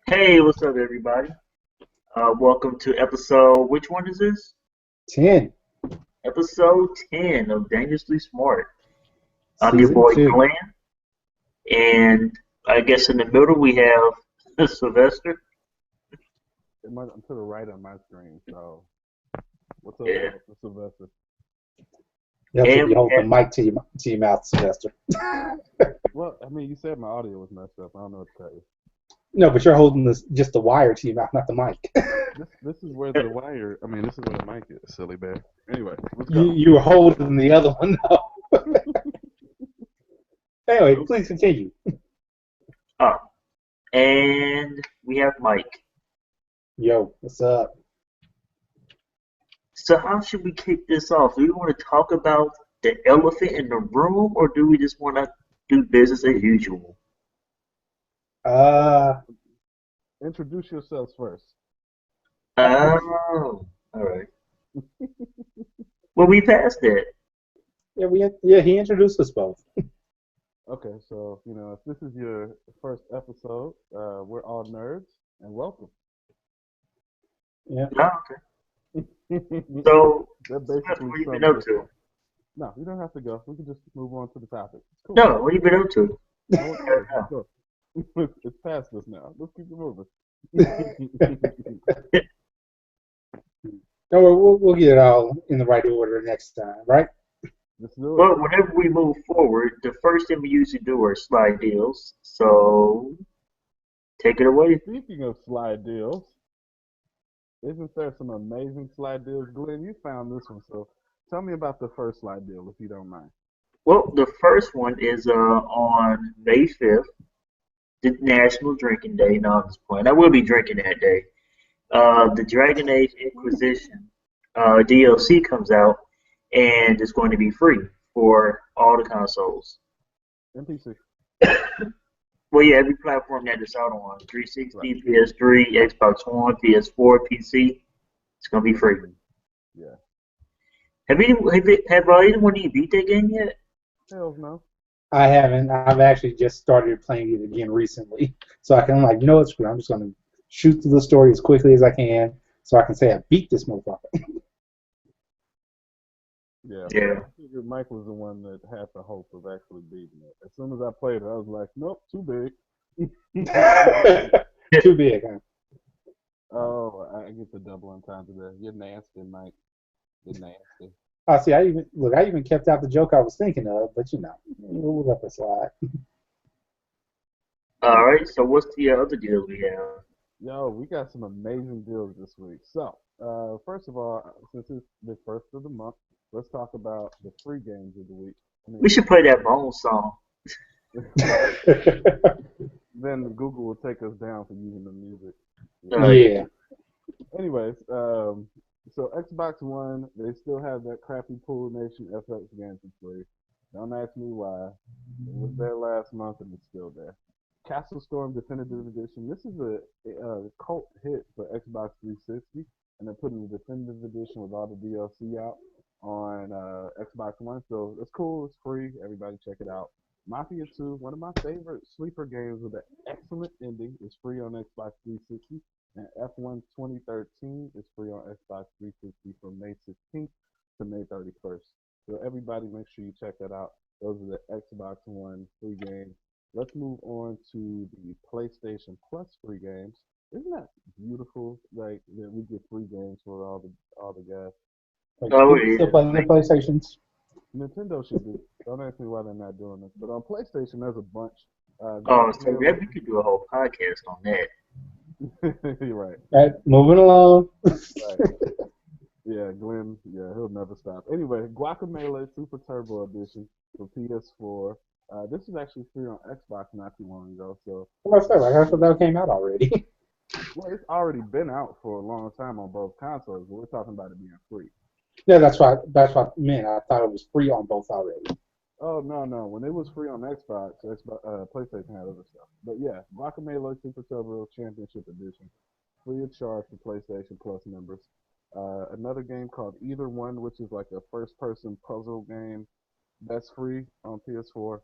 Hey, what's up, everybody? Welcome to episode. Which one is this? 10, Episode 10 of Dangerously Smart. I'm your season boy 2. Glenn, and I guess in the middle we have Sylvester. I'm to the right on my screen. So, what's up, Yeah, y'all? It's Sylvester. You have to and be we holding the mic to your mouth, Sylvester. Well, I mean, you said my audio was messed up. I don't know what to tell you. No, but you're holding just the wire to your mouth, not the mic. This is where the wire. I mean, this is where the mic is. Silly bear. Anyway, let's you go. you were holding the other one though. Anyway, please continue. oh, and we have Mike. Yo, what's up? So how should we kick this off? Do we want to talk about the elephant in the room, or do we just want to do business as usual? Well, Uh, introduce yourselves first. Oh, all right. Well, we passed that. yeah, he introduced us both. Okay, so if this is your first episode, we're all nerds and welcome. Yeah. Oh, okay. That So, Sylvester, basically what have you been sums up us to? up. No, you don't have to go. We can just move on to the topic. It's cool. No, what have you been up to? I won't say. Let's go. It's past us now. Let's keep it moving. No, we'll get it all in the right order next time, right? Let's do it. Well, whenever we move forward, the first thing we usually do are slide deals. So, take it away. Speaking of slide deals, isn't there some amazing slide deals? Glenn, you found this one, so tell me about the first slide deal, if you don't mind. Well, the first one is on May 5th, the National Drinking Day. No, I'm just playing. I will be drinking that day. The Dragon Age Inquisition DLC comes out, and it's going to be free for all the consoles. NPC. Well, yeah, every platform that it's out on 360, Right. PS3, Xbox One, PS4, PC, it's gonna be free. Yeah. Have anyone of you beat that game yet? Hells no. I haven't. I've actually just started playing it again recently, so I can like, what, screw it, I'm just gonna shoot through the story as quickly as I can, so I can say I beat this motherfucker. Yeah. Yeah. I figured Mike was the one that had the hope of actually beating it. As soon as I played it, I was like, nope, too big. Too big, huh? Oh, I get the double entendre. You're nasty, Mike. You're nasty. Oh, see, I even kept out the joke I was thinking of, but we'll let it slide. All right. So what's the other deal we have? Yo, we got some amazing deals this week. So, first of all, since it's the first of the month, let's talk about the free games of the week. I We mean, should play that Bone song. then Google will take us down for using the music. Yeah. Yeah. Yeah. Anyways, so Xbox One, they still have that crappy Pool Nation FX game for free. Don't ask me why. It was there last month and it's still there. Castle Storm Definitive Edition. This is a cult hit for Xbox 360, and they're putting the Definitive Edition with all the DLC out on Xbox One. So it's cool. It's free. Everybody check it out. Mafia 2, one of my favorite sleeper games with an excellent ending, is free on Xbox 360. And F1 2013 is free on Xbox 360 from May 16th to May 31st. So everybody make sure you check that out. Those are the Xbox One free games. Let's move on to the PlayStation Plus free games. Isn't that beautiful? Like that we get free games for all the guys. Wait, Oh, people it still is. playing the PlayStations? Nintendo should be. Don't ask me why they're not doing this. But on PlayStation, there's a bunch. Oh, so Guacamelee. that we could do a whole podcast on that. You're right. Right, moving along. Right. Yeah, Glenn. Yeah, he'll never stop. Anyway, Guacamelee Super Turbo Edition for PS4. This is actually free on Xbox not too long ago. So, What's that? Like, I thought that came out already. well, it's already been out for a long time on both consoles, but we're talking about it being free. Yeah, that's what I meant. I thought it was free on both already. Oh no, no. When it was free on PlayStation had other stuff. But yeah, Guacamelee Super Turbo Championship Edition, free of charge for PlayStation Plus members. Another game called Either One, which is like a first-person puzzle game that's free on PS4.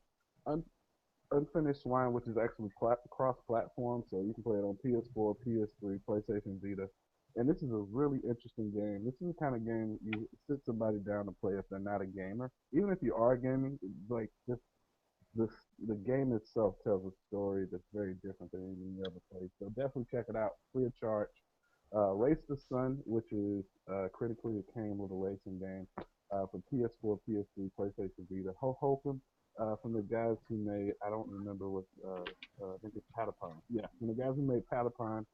Unfinished Swan, which is actually cross-platform, so you can play it on PS4, PS3, PlayStation Vita. And this is a really interesting game. This is the kind of game you sit somebody down to play if they're not a gamer. Even if you are gaming, like this, the game itself tells a story that's very different than any other place. So definitely check it out, free of charge. Race the Sun, which is critically acclaimed little racing game for PS4, PS3, PlayStation Vita. Hokum from the guys who made, I don't remember what, I think it's Patapon. Yeah, from the guys who made Patapon,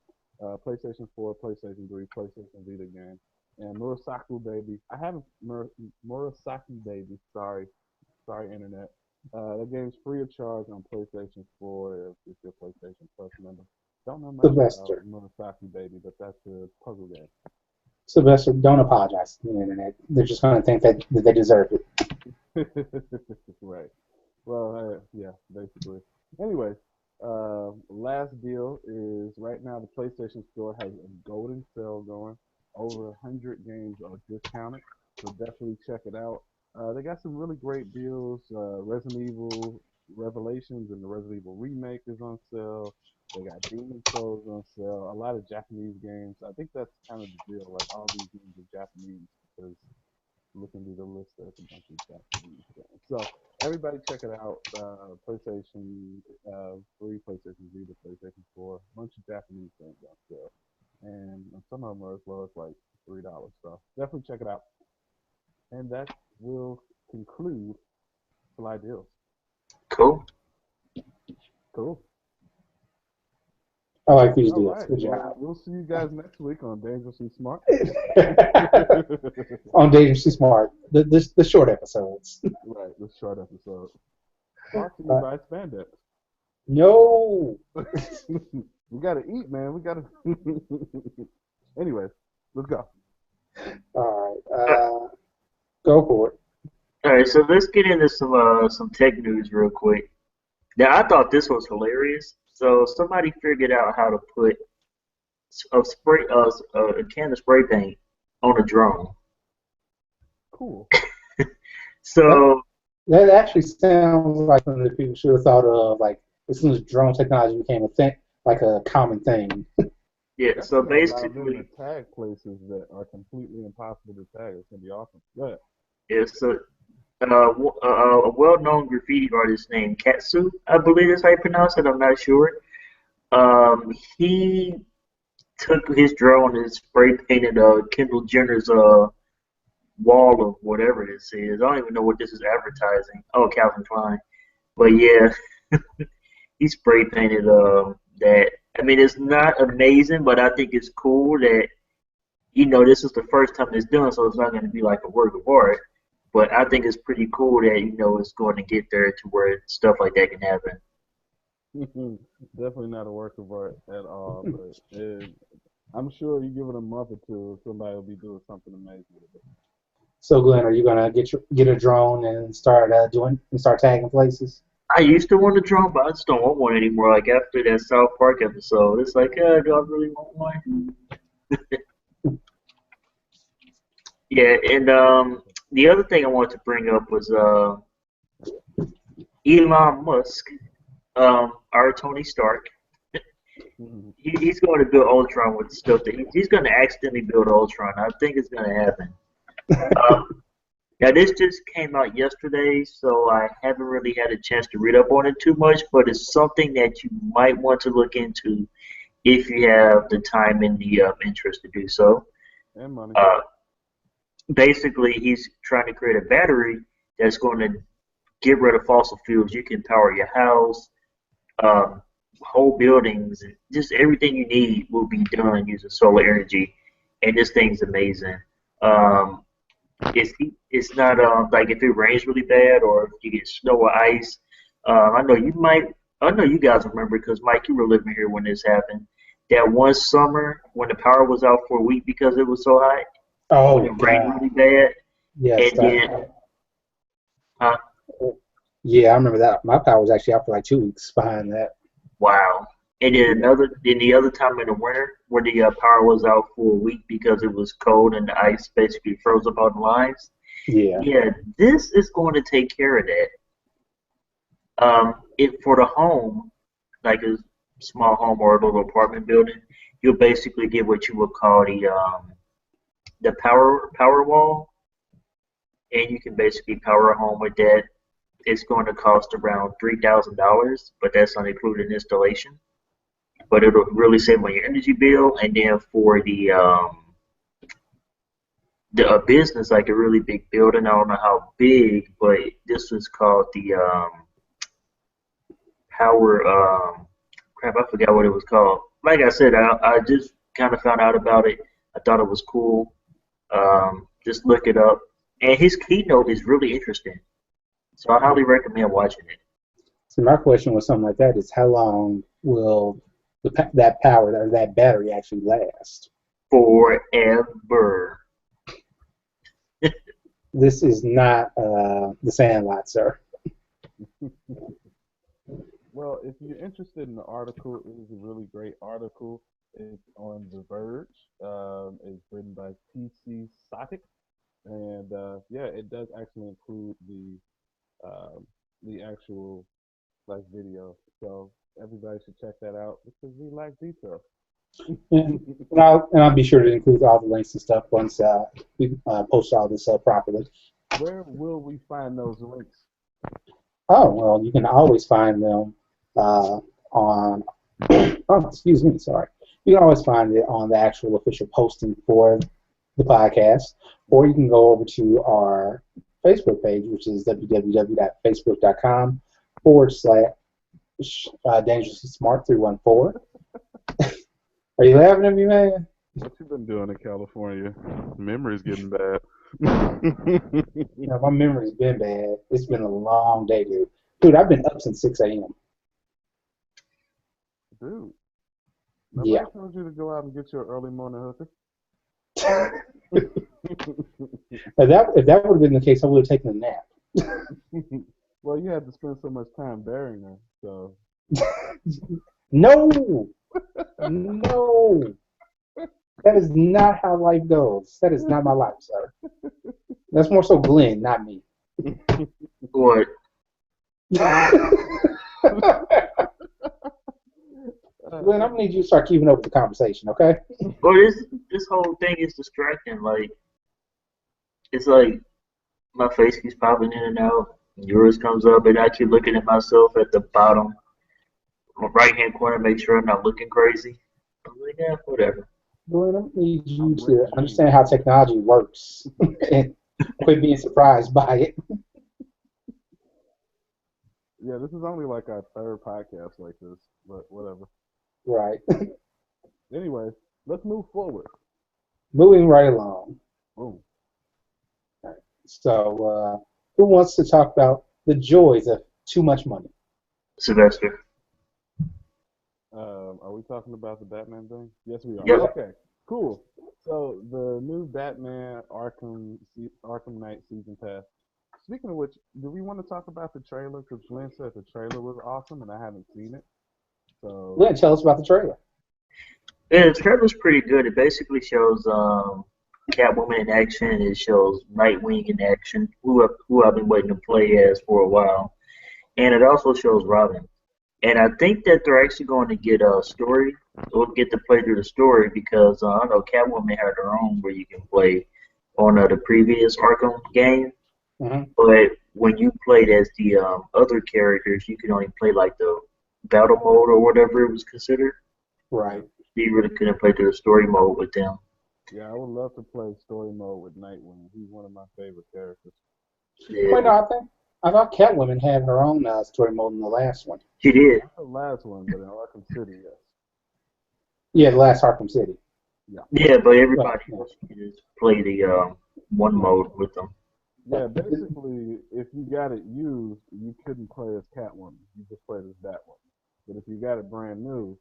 PlayStation 4, PlayStation 3, PlayStation Vita game. And Murasaku Baby. I haven't, Murasaki Baby, sorry, Internet. That game's free of charge on PlayStation 4 if you're a PlayStation Plus member. Don't know much about Sylvester. Murasaki Baby, but that's a puzzle game. Sylvester, don't apologize to the internet. They're just going to think that they deserve Right. Well, yeah, basically. Anyways, last deal is right now the PlayStation Store has a golden sale going. Over 100 games are discounted, so definitely check it out. They got some really great deals. Resident Evil Revelations and the Resident Evil remake is on sale. They got Demon Souls on sale. A lot of Japanese games. I think that's kind of the deal. Like all these games are Japanese because looking through the list, there's a bunch of Japanese games. So everybody check it out. PlayStation 3, PlayStation Vita, PlayStation 4, a bunch of Japanese games on sale, and some of them are as low as like $3. So definitely check it out. And that will conclude Fly Deals. Cool. Cool. I like these All deals. right. Good Well, job. we'll see you guys next week on Dangerously Smart. On Dangerously Smart, the short episodes. Right, this short episode. Brought to you Uh, by Spandex. no. We gotta eat, man. We gotta. Anyways, let's go. All right. Uh, Go for it. All right, so let's get into some tech news real quick. Now, I thought this was hilarious. So somebody figured out how to put a can of spray paint on a drone. Cool. That So that actually sounds like something that people should have thought of, like as soon as drone technology became a thing, like a common thing. yeah, That's so gonna allow them to basically, tag places that are completely impossible to tag. It's gonna be awesome. Go ahead. it's a well-known graffiti artist named Katsu, I believe that's how you pronounce it. I'm not sure. He took his drone and spray painted Kendall Jenner's wall of whatever this is. I don't even know what this is advertising. Oh, Calvin Klein. But yeah, he spray painted that. I mean, it's not amazing, but I think it's cool that this is the first time it's done, so it's not going to be like a work of art. But I think it's pretty cool that it's going to get there to where stuff like that can happen. Definitely not a work of art at all, but I'm sure you give it a month or two, somebody will be doing something amazing with it. So, Glenn, are you gonna get a drone and start tagging places? I used to want a drone, but I just don't want one anymore. Like after that South Park episode, it's like, do I really want one? Yeah, and the other thing I wanted to bring up was Elon Musk, our Tony Stark. Mhm. He's going to build Ultron with stuff that he's going to accidentally build Ultron. I think it's going to happen. Um, Now this just came out yesterday, so I haven't really had a chance to read up on it too much, but it's something that you might want to look into if you have the time and the interest to do so. And money. Uh, Basically, he's trying to create a battery that's going to get rid of fossil fuels. You can power your house, um, whole buildings, just everything you need will be done using solar energy, and this thing's amazing. Um, it's not like if it rains really bad or if you get snow or ice. I know you might. I know you guys remember because Mike, you were living here when this happened. That one summer when the power was out for a week because it was so hot, when Oh it rained God, really bad, yes, and then uh, yeah, I remember that. My power was actually out for like 2 weeks behind that. wow. And then the other time in the winter where the power was out for a week because it was cold and the ice basically froze up on the lines. Yeah. Yeah, this is going to take care of that. It for the home, like a small home or a little apartment building, you'll basically get what you would call the power wall, and you can basically power a home with that. It's going to cost around $3,000, but that's not including installation. But it'll really save on your energy bill, and then for the business, like a really big building. I don't know how big, but this was called the power. Crap, I forgot what it was called. Like I said, I just kind of found out about it. I thought it was cool. Just look it up, and his keynote is really interesting. So I highly recommend watching it. So my question was something like that: is how long will that power or that battery actually last? Forever. This is not the Sandlot, sir. Well, if you're interested in the article, it is a really great article. It's on The Verge. It's written by T.C. Sotic, and yeah, it does actually include the actual like video. So everybody should check that out because we like detail. And I'll be sure to include all the links and stuff once we post all this properly. Where will we find those links? Oh, well, you can always find them on, oh, excuse me, sorry. You can always find it on the actual official posting for the podcast, or you can go over to our Facebook page, which is www.facebook.com/dangerously smart 314. Are you laughing at me, man? What you been doing in California? Memory's getting bad. My memory's been bad. It's been a long day, dude. Dude, I've been up since 6 a.m. Dude, Yeah. nobody told you to go out and get your early morning hooker. If that would have been the case, I would have taken a nap. Well, you had to spend so much time burying her, so. No! No! That is not how life goes. That is not my life, sir. That's more so Glenn, not me. What? Glenn, I'm gonna need you to start keeping up with the conversation, okay? Well, this whole thing is distracting. Like it's like my face keeps popping in and out. Yours comes up, and I keep looking at myself at the bottom right hand corner, make sure I'm not looking crazy. I'm like, yeah, whatever. Glenn, I need you I'm to with you. understand how technology works and quit being surprised by it. Yeah, this is only like our third podcast like this, but whatever. Right. Anyway, let's move forward. Moving right along. Boom. So, who wants to talk about the joys of too much money? Sylvester. Are we talking about the Batman thing? Yes, we are. Yep. Okay, cool. So the new Batman Arkham Knight season pass. Speaking of which, do we want to talk about the trailer? Because Glenn said the trailer was awesome, and I haven't seen it. So Glenn, tell us about the trailer. Yeah, the trailer's pretty good. It basically shows Catwoman in action. It shows Nightwing in action, who I've been waiting to play as for a while, and it also shows Robin. And I think that they're actually going to get a story. We'll get to play through the story because I know Catwoman had her own where you can play on the previous Arkham game. Mm-hmm. But when you played as the other characters, you could only play like the battle mode or whatever it was considered. Right. You really couldn't play through the story mode with them. yeah, I would love to play story mode with Nightwing. He's one of my favorite characters. Yeah, Wait, no, I thought Catwoman had her own story mode in the last one. she did. Not the last one, but in Arkham City, yes. Yeah, the last Arkham City. Yeah, but everybody Right, else can just play the one mode with them. Yeah, basically, if you got it used, you couldn't play as Catwoman. You just played as Batwoman. But if you got it brand new,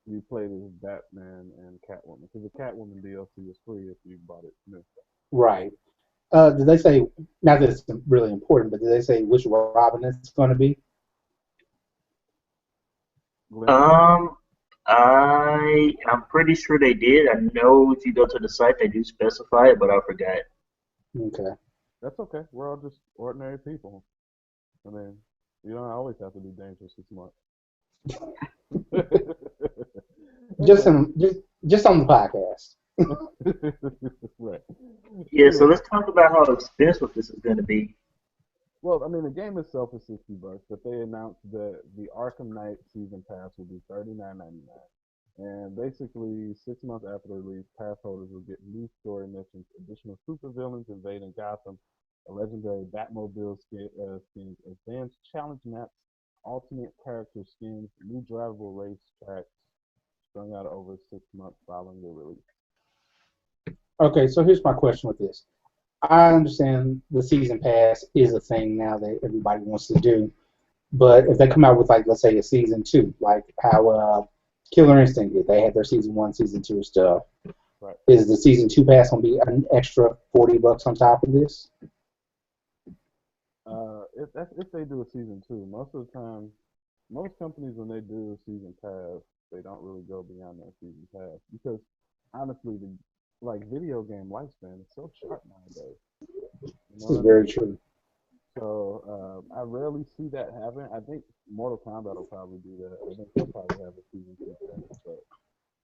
you played as Batman and Catwoman. Because the Catwoman DLC is free if you bought it new. Right. Did they say, not that it's really important, but did they say which Robin it's going to be? Glenn? I'm pretty sure they did. I know if you go to the site they do specify it, but I forgot. Okay. That's okay. We're all just ordinary people. I mean, You don't always have to be dangerously smart. Just Anyway, on just on the podcast. right. Yeah, so Anyway, let's talk about how expensive this is going to be. well, I mean, the game itself is $60, but they announced that the Arkham Knight season pass will be $39.99. And basically, 6 months after the release, pass holders will get new story missions, additional supervillains invading Gotham, a legendary Batmobile skins, advanced challenge maps, alternate character skins, new drivable race tracks, strung out over 6 months following the release. Okay, so here's my question with this. I understand the season pass is a thing now that everybody wants to do, but if they come out with like let's say a season two, like how Killer Instinct did, they had their season one, season two stuff. Right. Is the season two pass gonna be an extra $40 on top of this? If they do a season two, most of the time, most companies when they do a season pass, they don't really go beyond that season pass because honestly, the like video game lifespan is so short nowadays. You know This is what I very mean? true. So I rarely see that happen. I think Mortal Kombat will probably do that. I think they'll probably have a season two pass, but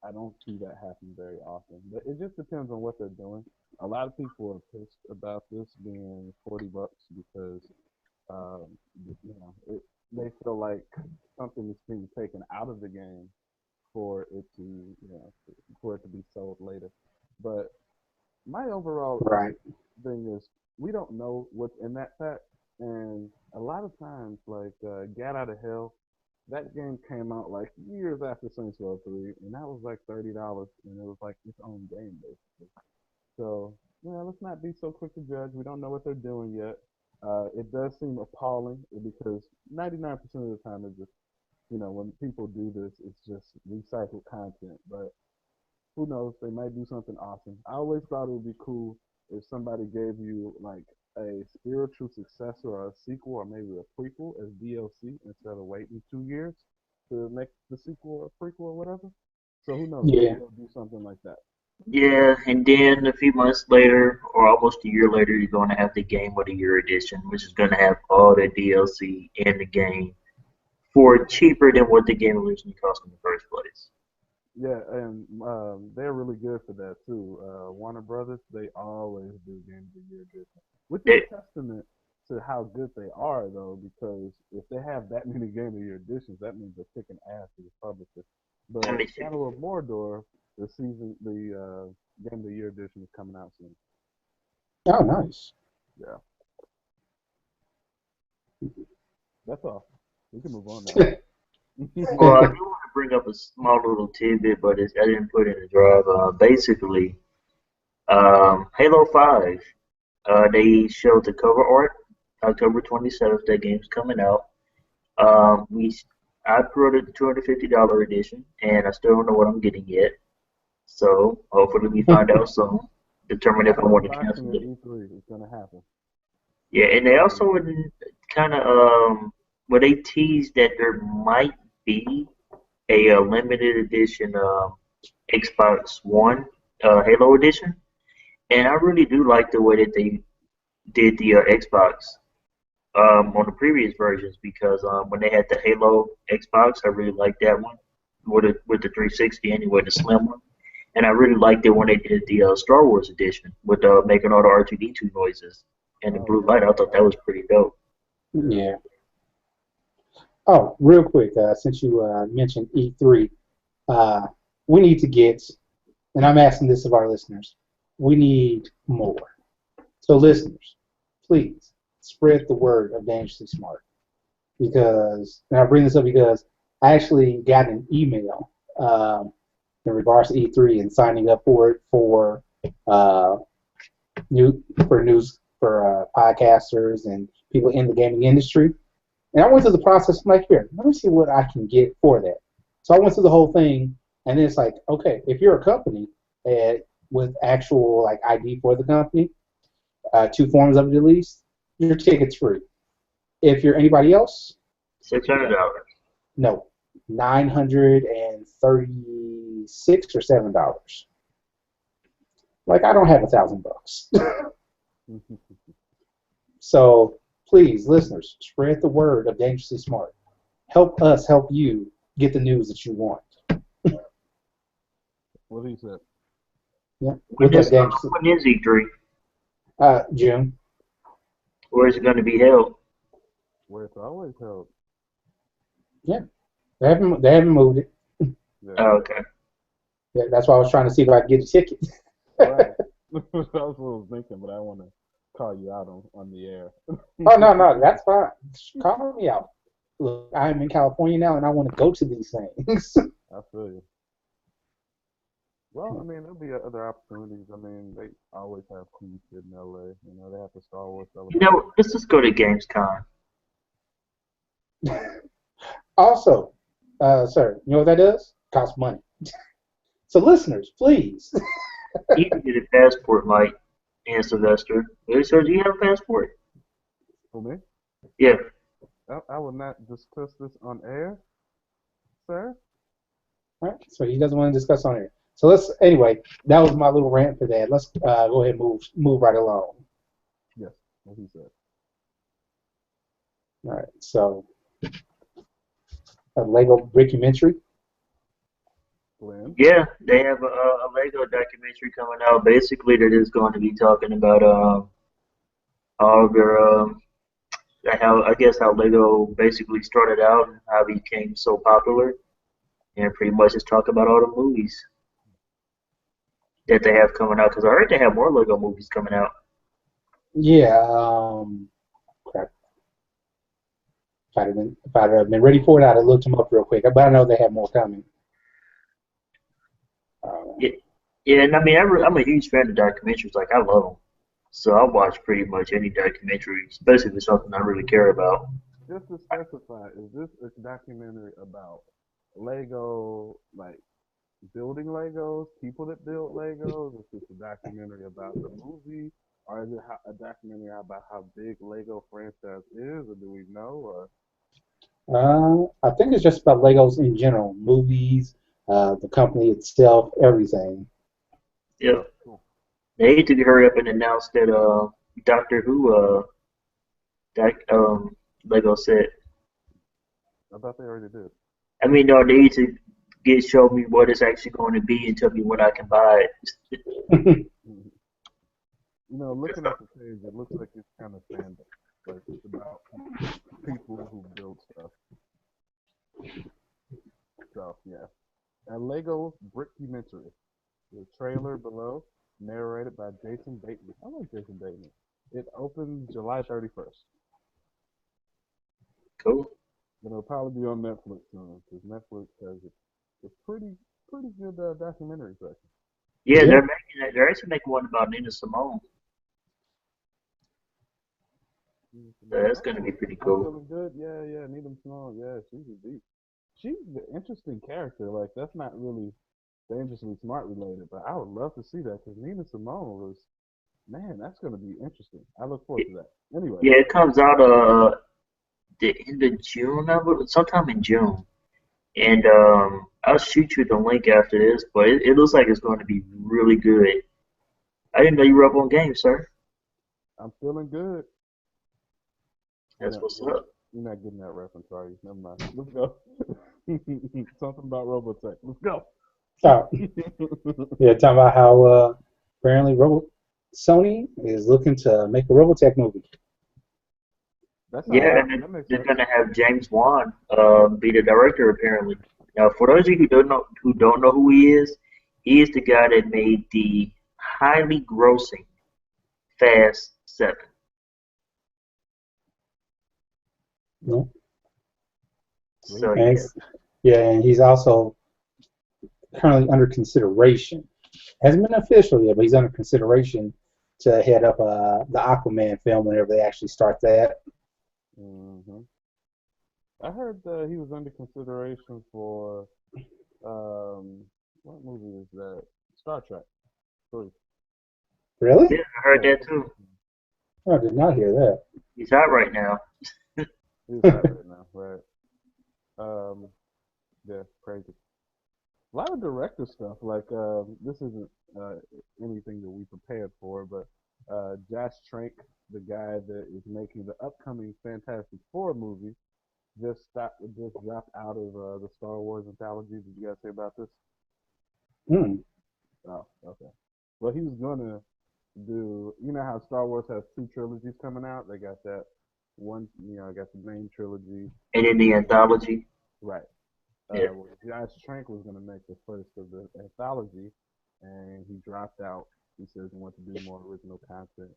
I don't see that happen very often. But it just depends on what they're doing. A lot of people are pissed about this being $40 because um, they feel like something is being taken out of the game for it to, for it to be sold later. But my overall Right. thing is we don't know what's in that pack, and a lot of times, like Get Out of Hell, that game came out like years after Saints Row 3, and that was like $30, and it was like its own game basically. So, let's not be so quick to judge. We don't know what they're doing yet. It does seem appalling because 99% of the time it's just, when people do this, it's just recycled content. But who knows? They might do something awesome. I always thought it would be cool if somebody gave you like a spiritual successor or a sequel or maybe a prequel as DLC instead of waiting 2 years to make the sequel or prequel or whatever. So who knows? Maybe Yeah. they'll do something like that. Yeah, and then a few months later, or almost a year later, you're going to have the Game of the Year edition, which is going to have all the DLC in the game for cheaper than what the game originally cost in the first place. Yeah, and they're really good for that too. Warner Brothers, they always do Game of the Year edition, which is They, a testament to how good they are, though, because if they have that many Game of the Year editions, that means they're kicking ass as a publisher. I But mean, Shadow of Mordor, the Game of the Year edition is coming out soon. Oh, nice. Yeah, that's all. We can move on now. well, I do want to bring up a small little tidbit, but I didn't put it in the drive. Basically, Halo 5, they showed the cover art October 27th. That game's coming out. Um, we, I pre-ordered the $250 edition, and I still don't know what I'm getting yet. So hopefully we find out soon. Determine if I want to Unboxing cancel at it. E3 is gonna happen. Yeah, and they also kind of well they teased that there might be a limited edition Xbox One Halo edition, and I really do like the way that they did the Xbox on the previous versions because when they had the Halo Xbox, I really liked that one with the 360 anyway, the slim one. And I really liked it when they did the Star Wars edition with making all the R2D2 noises and the Oh blue light. yeah, I thought that was pretty dope. yeah. Yeah. Oh, real quick, since you mentioned E3, uh, we need to get, and I'm asking this of our listeners, we need more. So, listeners, please spread the word of Dangerously Smart because, and I bring this up because I actually got an email in regards to E3 and signing up for it uh, news for podcasters and people in the gaming industry. And I went through the process. I'm like, here, let me see what I can get for that. So I went through the whole thing, and then it's like, okay, if you're a company with actual like ID for the company, two forms of it at least, your ticket's free. If you're anybody else, $600. no, $936 or $7. Like I don't have $1,000. So Please, listeners, spread the word of Dangerously Smart. Help us help you get the news that you want. What he said. Yeah, When with that is Dangerously when is E3? June. Where is it going to be held? Where it's always held. Yeah, they haven't moved it. Yeah. Oh, okay. Yeah, that's why I was trying to see if I could get a ticket. Right. That's what I was thinking, but I want to call you out on the air. Oh no, no, that's fine. Call me out. Look, I'm in California now, and I want to go to these things. I feel you. Well, I mean, there'll be other opportunities. I mean, they always have cool shit in LA. You know, they have the Star Wars You know, celebration. let's just go to Gamescom. Also, sir, you know what that does? Costs money. So, listeners, please. You can get a passport, Mike and Sylvester. Hey, sir, do you have a passport? For me, Yeah. I will not discuss this on air, sir. All right, so he doesn't want to discuss on it. So anyway, that was my little rant for that. Let's go ahead and move right along. Yes, what he said. All right, so a Lego documentary. Glenn. Yeah, they have a Lego documentary coming out. Basically, that is going to be talking about all of their how I guess how Lego basically started out and how it became so popular, and pretty much just talk about all the movies that they have coming out. Because I heard they have more Lego movies coming out. Yeah, crap. If I'd have been ready for it, I'd have looked them up real quick. But I know they have more coming. Uh, Yeah, yeah, and I mean, I'm a huge fan of documentaries. Like I love them, so I watch pretty much any documentary, especially if it's something I really care about. Just to specify, is this a documentary about Lego, like building Legos, people that build Legos? Is this a documentary about the movie, or is it a documentary about how big Lego franchise is, or do we know? Or I think it's just about Legos in general, movies, the company itself, everything. Yeah, cool. they need to hurry up and announce that Doctor Who that Lego set. I thought they already did. I mean, no, they need to show me what it's actually going to be and tell me when I can buy it. Mhm. You know, looking at the page, it looks like it's kind of fandom. Like it's about people who build stuff. So yeah, a Lego brickumentary. The trailer below, narrated by Jason Bateman. I like Jason Bateman. It opens July 31st. Cool. It'll probably be on Netflix soon because Netflix has a pretty good documentary section. Yeah, Yeah. they're actually making one about Nina Simone. So that's going to be Oh, pretty I'm cool. feeling good. Yeah, yeah. Needham Small. Yeah, she's a beast. She's an interesting character. Like that's not really dangerously smart related, but I would love to see that because Nina Simone was man. That's gonna be interesting. I look forward to that. Anyway, Yeah, it comes out the end of June, sometime in June. And I'll shoot you the link after this, but it looks like it's going to be really good. I didn't know you were up on games, sir. I'm feeling good. That's what's You're not up. you're not getting that reference, are you? Never mind. Let's go. Something about Robotech. Let's go. Oh, yeah, talking about how apparently Sony is looking to make a Robotech movie. That's all Yeah, right. and That makes they're sense. going to have James Wan be the director apparently. Now, for those of you who don't know who he is the guy that made the highly grossing Fast Seven. Yep. Yeah, Sweet. So and yeah, he's also currently under consideration. Hasn't been official yet, but he's under consideration to head up the Aquaman film whenever they actually start that. hmm I heard he was under consideration for um, what movie is that? Star Trek 3. Really? yeah, I heard Yeah, that too. Oh, I did not hear He's out right now. he's hot that. right now, right? Um, yeah, crazy. A lot of director stuff. Like this isn't uh, anything that we prepared for, but Josh Trank, the guy that is making the upcoming Fantastic Four movie, just dropped out of the Star Wars anthology. Did you guys say about this? Hmm. Oh, okay. Well, he was gonna do. You know how Star Wars has two trilogies coming out. They got that one. I got the main trilogy, And in the anthology, right? yeah. Well, Josh Trank was gonna make the first of the anthology, and he dropped out. He says he wants to do more original content.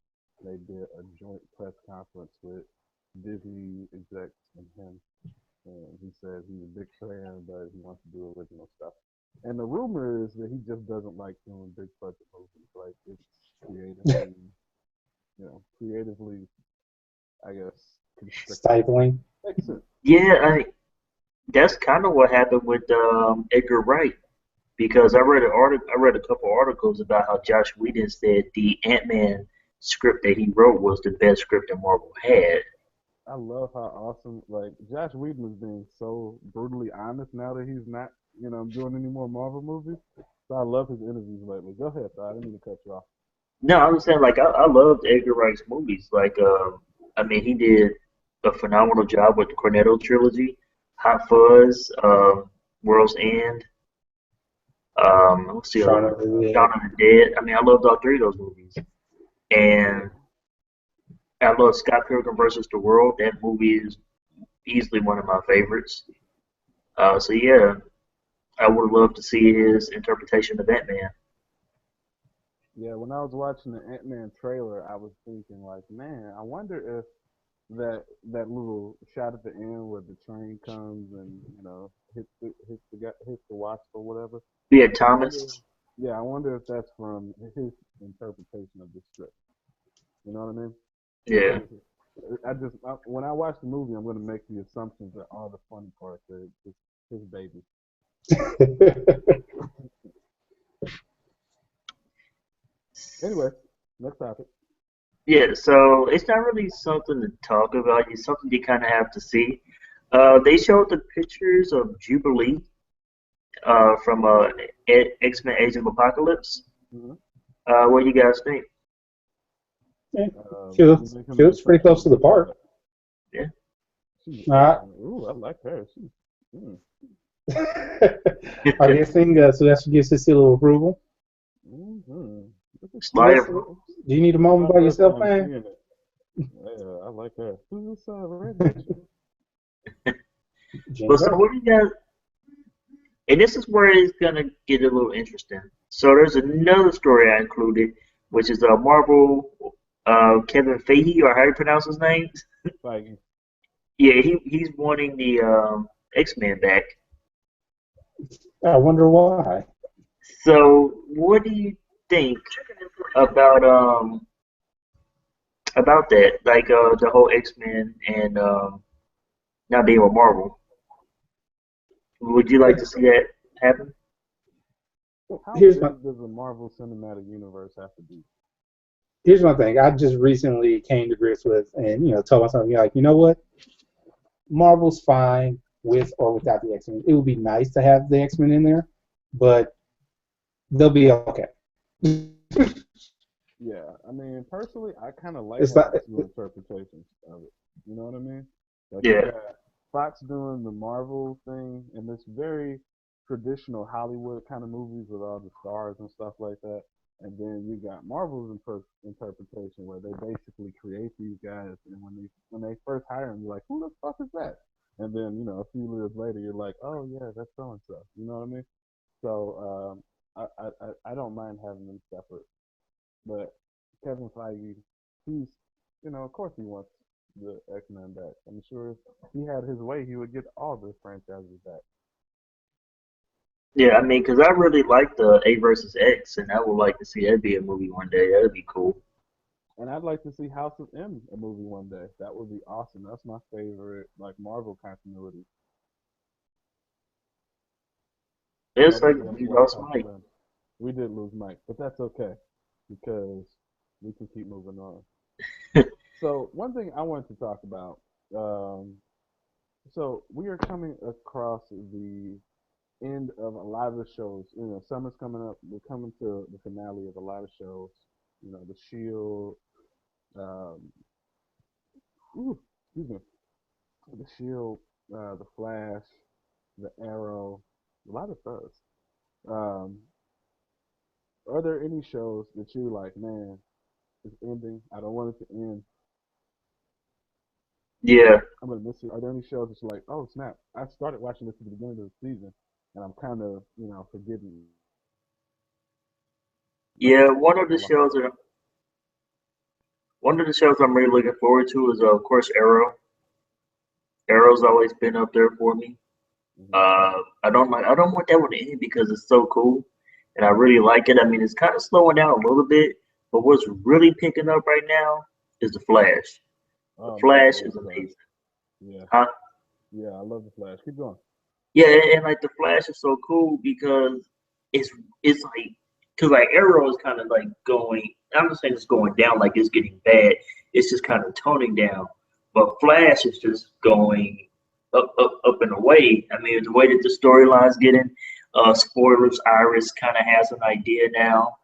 They did a joint press conference with Disney execs and him, and he said he's a big fan, but he wants to do original stuff. And the rumor is that he just doesn't like doing big budget movies. Like it's creatively, creatively, I guess, constricting. Stifling. Makes sense. Yeah, that's kind of what happened with Edgar Wright because I read a couple articles about how Josh Whedon said the Ant-Man script that he wrote was the best script that Marvel had. I love how awesome, like Josh Whedon is being so brutally honest now that he's not, doing any more Marvel movies. So I love his interviews lately. Go ahead, I didn't mean to cut you off. No, I was saying like I loved Edgar Wright's movies. Like I mean he did a phenomenal job with the Cornetto trilogy, Hot Fuzz, World's End, what's the other Shaun one? of the Shaun Dead. of the Dead. I mean I loved all three of those movies. And I love Scott Pilgrim versus the World. That movie is easily one of my favorites. So yeah, I would love to see his interpretation of Batman. Yeah, when I was watching the Ant Man trailer, I was thinking like, man, I wonder if that little shot at the end where the train comes and hits the wasp or whatever. Yeah, I wonder, Thomas. yeah, I wonder if that's from his interpretation of the script. You know what I mean? Yeah. Because when I watch the movie, I'm going to make the assumptions that all the funny parts are just his baby. Anyway, next topic. Yeah, so it's not really something to talk about. It's something you kind of have to see. They showed the pictures of Jubilee from X-Men: Age of Apocalypse. Mm-hmm. What do you guys think? You She think him she in the looks pretty picture? close to the part. Yeah. Uh, Ooh, I like her. are you guessing Celeste gives his seal of approval? Mm-hmm. Look at Slider. Celeste, you. do you need a This is moment my by first yourself, time man? seeing it. Yeah, I like her. Who's this redhead chick? But so Ginger? what do you guys? And this is where it's gonna get a little interesting. So there's another story I included, which is Marvel Kevin Feige, or how you pronounce his name? Feige. Yeah, he's wanting the X-Men back. I wonder why. So what do you think about about that? Like the whole X-Men and not being with Marvel. Would you like to see that happen? How Here's my big does the Marvel Cinematic Universe have to be? here's my thing. I just recently came to grips with and told myself, like, you know what? Marvel's fine with or without the X Men. It would be nice to have the X Men in there, but they'll be okay. Yeah, I mean, personally, I kind of like It's not. having two interpretations of it. You know what I mean? Like you Yeah, got Fox doing the Marvel thing and this very traditional Hollywood kind of movies with all the stars and stuff like that, and then you got Marvel's interpretation where they basically create these guys, and when they first hire them, you're like, who the fuck is that? And then a few years later, you're like, oh yeah, that's so and so. You know what I mean? So I don't mind having them separate. But Kevin Feige, he's, of course he wants the X Men back. I'm sure if he had his way, he would get all the franchises back. yeah. I mean, because I really like the A versus X, and I would like to see that be a movie one day. That'd be cool. And I'd like to see House of M a movie one day. That would be awesome. That's my favorite, like Marvel continuity. It's like Nobody else we likes lost House of Mike. M. We did lose Mike, but that's okay because we can keep moving on. So one thing I wanted to talk about. Um, so we are coming across the end of a lot of the shows. Summer's coming up. We're coming to the finale of a lot of shows. The Shield, um, ooh, excuse me, the Shield, the Flash, the Arrow, a lot of stuff. Um, are there any shows that you like, man, it's ending. I don't want it to end. Yeah, I'm gonna miss it. Are there any shows that you're like, oh snap, I started watching this at the beginning of the season, and I'm kind of, forgetting. Like yeah. like a lot. One of the shows I'm really looking forward to is, of course, Arrow. Arrow's always been up there for me. Hmm. I don't want that one to end because it's so cool, and I really like it. I mean, it's kind of slowing down a little bit, but what's really picking up right now is the Flash. The Oh man, I Flash love is the Flash. amazing, Yeah, huh? yeah, I love the Flash. Keep going. Yeah, and like the Flash is so cool because it's it's like because like Arrow is kind of like going. I'm not saying it's going down like it's getting bad. It's just kind of toning down. But Flash is just going up and away. I mean, the way that the storyline's getting. Spoilers: Iris kind of has an idea now,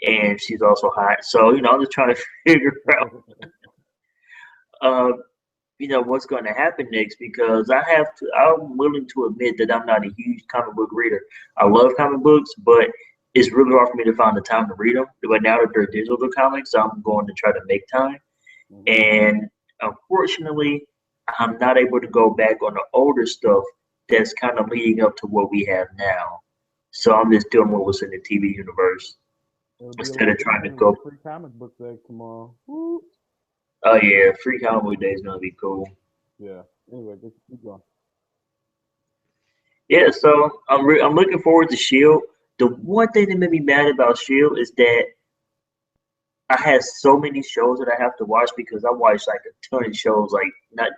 and she's also hot. So I'm just trying to figure out. Uh, what's going to happen next because I'm willing to admit that I'm not a huge comic book reader. I love comic books, but it's really hard for me to find the time to read them. But now that they're digital comics, I'm going to try to make time. Hmm. And unfortunately, I'm not able to go back on the older stuff that's kind of leading up to what we have now. So I'm just dealing with what's in the TV universe It'll be a instead lot of trying to easier with go. free comic book day tomorrow. Woo. Oh yeah, free comic book day is gonna be cool. Yeah. Anyway, just keep going. Yeah, so I'm looking forward to Shield. The one thing that made me mad about Shield is that I had so many shows that I have to watch because I watch like a ton of shows, like not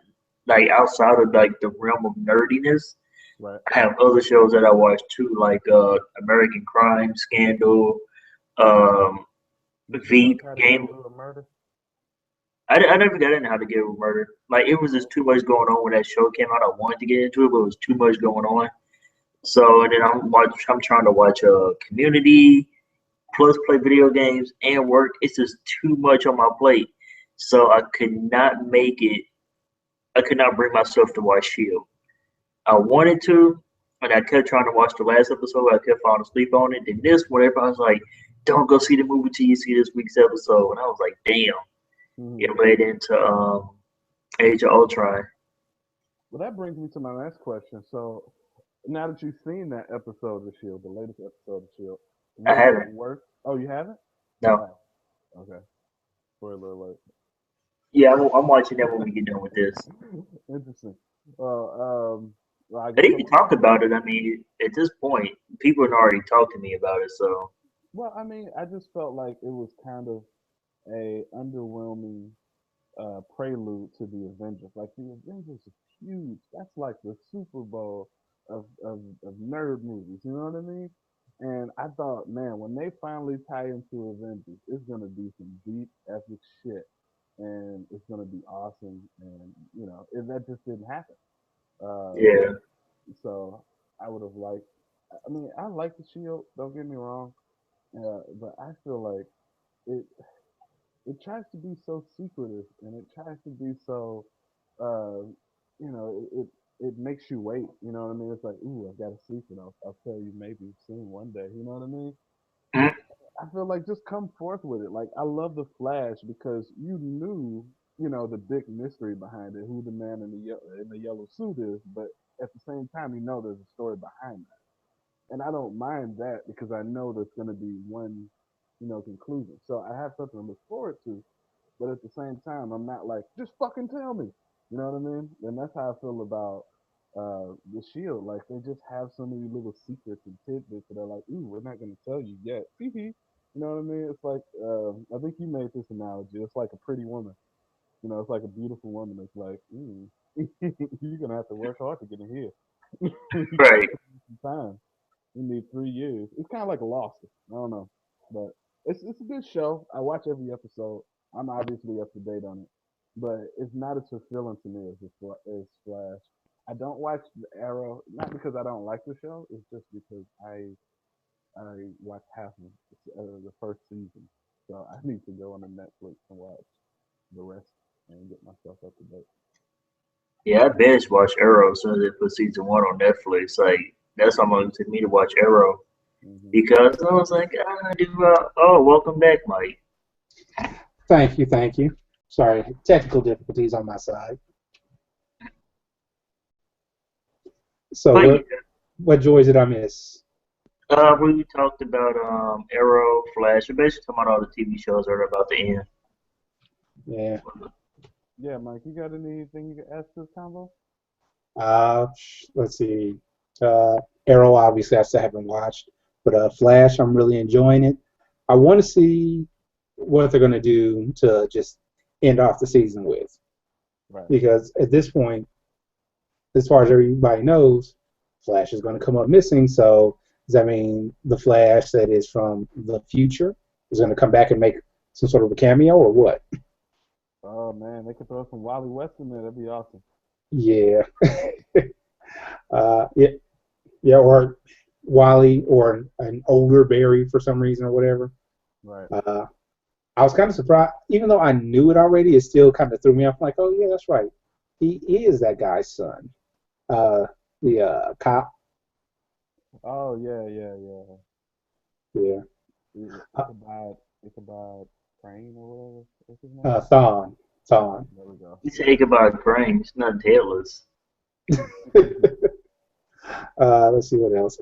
like outside of like the realm of nerdiness. Right. I have other shows that I watch too, like American Crime, Scandal, um, Did you watch Veep, How to Get Game. Away with Murder? I never got into How to Get Away with Murder. Like it was just too much going on when that show came out. I wanted to get into it, but it was too much going on. So and then I'm trying to watch Community plus play video games and work. It's just too much on my plate. So I could not make it. I could not bring myself to watch Shield. I wanted to, and I kept trying to watch the last episode. I kept falling asleep on it. Then this one, everybody's like, "Don't go see the movie till you see this week's episode." And I was like, "Damn!" Hmm. It led into Age of Ultron. Well, that brings me to my next question. So, now that you've seen that episode of Shield, the latest episode of Shield, I was it haven't. worth? Oh, you haven't? No. Oh, okay. Spoiler alert. Yeah, I'm watching that when we get done with this. Interesting. Well, well, I They guess I'm. even talked about it. I mean, at this point, people had already talked to me about it. So Well, I mean, I just felt like it was kind of a underwhelming prelude to the Avengers. Like the Avengers is huge. That's like the Super Bowl of nerd movies. You know what I mean? And I thought, man, when they finally tie into Avengers, it's gonna be some deep, epic shit, and it's gonna be awesome. And if that just didn't happen. Um, yeah, so I would have liked. I mean, I like the Shield. Don't get me wrong, but I feel like it it tries to be so secretive and it tries to be so uh it makes you wait, you know what I mean? It's like, ooh, I've got to sleep and I'll tell you maybe soon one day, you know what I mean? Mhm. I feel like just come forth with it. Like I love the Flash because you knew, the big mystery behind it, who the man in the yellow suit is, but at the same time you know there's a story behind that. And I don't mind that because I know there's going to be one, conclusion. So I have something to look forward to, but at the same time, I'm not like, just fucking tell me. You know what I mean? And that's how I feel about the Shield. Like they just have so many little secrets and tidbits that are like, ooh, we're not gonna tell you yet. You know what I mean? It's like I think you made this analogy. It's like a pretty woman. It's like a beautiful woman. It's like, you're gonna have to work hard to get in here. You gotta Right. put in some time. You need 3 years. It's kind of like Lost. I don't know, but it's a good show. I watch every episode. I'm obviously up to date on it, but it's not as fulfilling to me as Flash. I don't watch the Arrow, not because I don't like the show. It's just because I watched half of the first season. So I need to go on the Netflix and watch the rest and get myself up to date. Yeah, I binge watch Arrow as soon as they put season one on Netflix. Like that's how long it took me to watch Arrow Hmm. because I was like, oh, welcome back, Mike. Thank you, thank you. Sorry, technical difficulties on my side. So But yeah, what joys did I miss? we talked about Arrow, Flash. We basically talking about all the TV shows that are about to end. Yeah. Yeah, Mike, you got anything you can add to this combo? Uh, let's see. Arrow, obviously, I still haven't watched, but Flash, I'm really enjoying it. I want to see what they're going to do to just end off the season with, Right. because at this point, as far as everybody knows, Flash is going to come up missing. So does that mean the Flash that is from the future is going to come back and make some sort of a cameo, or what? Oh man, they could throw some Wally West in there. That'd be awesome. Yeah. Yeah, yeah, or Wally or an older Barry for some reason or whatever. Right. Uh, I was kind of surprised, even though I knew it already. It still kind of threw me off. Like, oh yeah, that's right. He is that guy's son. Uh, the cop. Oh yeah, yeah, yeah. Yeah. Uh, Ichabod, Ichabod Crane or whatever. What's his name? Thawne. Thawne. There we go. You say Ichabod Crane, it's not tailless. Let's see what else.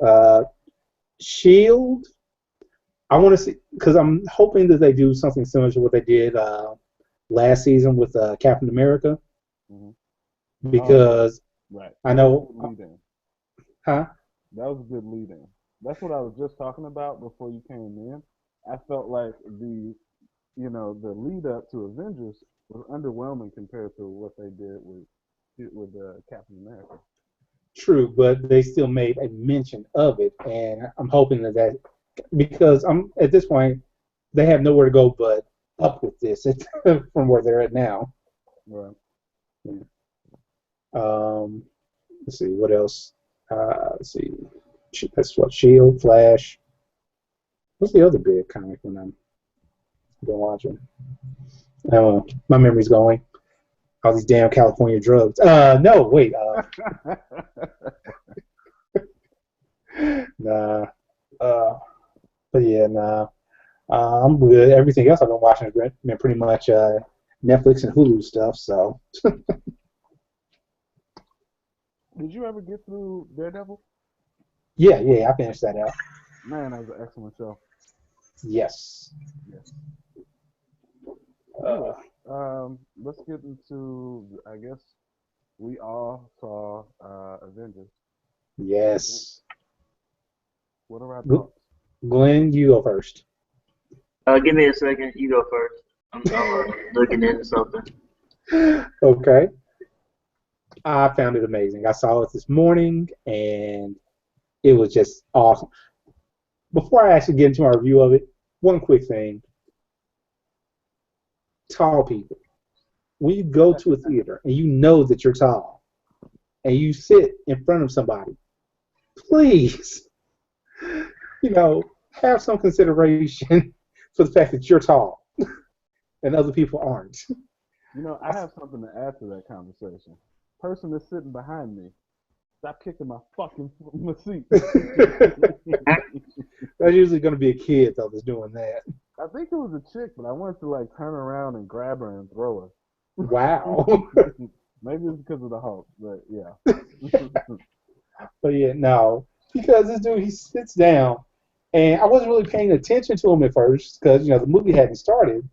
Shield. I want to see because I'm hoping that they do something similar to what they did last season with Captain America. Hmm. Oh, Because right. I That was a know, good lead in. huh? That was a good lead in. That's what I was just talking about before you came in. I felt like the lead up to Avengers was underwhelming compared to what they did with Captain America. True, but they still made a mention of it, and I'm hoping that because I'm at this point they have nowhere to go but up with this from where they're at now. Right. Yeah. Let's see what else. Let's see. That's what Shield, Flash. What's the other big comic one I've been watching? Oh, my memory's going. All these damn California drugs. No, wait. Nah. But yeah, nah. I'm good. Everything else I've been watching has been pretty much Netflix and Hulu stuff. So Did you ever get through Daredevil? yeah, I finished that out. Man, that was an excellent show. Yes. Yes. Uh, Anyway, let's get into. I guess we all saw Avengers. What do you think? yes. What are our Gl- thoughts? Glenn, you go first. Give me a second. You go first. I'm looking into something. Okay. I found it amazing. I saw it this morning, and it was just awesome. Before I actually get into my review of it, one quick thing. Tall people. When you go to a theater and you know that you're tall and you sit in front of somebody, please, have some consideration for the fact that you're tall and other people aren't. I have something to add to that conversation. Person that's sitting behind me, stop kicking my fucking my seat. That's usually going to be a kid though that's doing that. I think it was a chick, but I wanted to like turn around and grab her and throw her. Wow. Maybe it's because of the Hulk, but yeah. But yeah, no, because this dude he sits down, and I wasn't really paying attention to him at first because the movie hadn't started,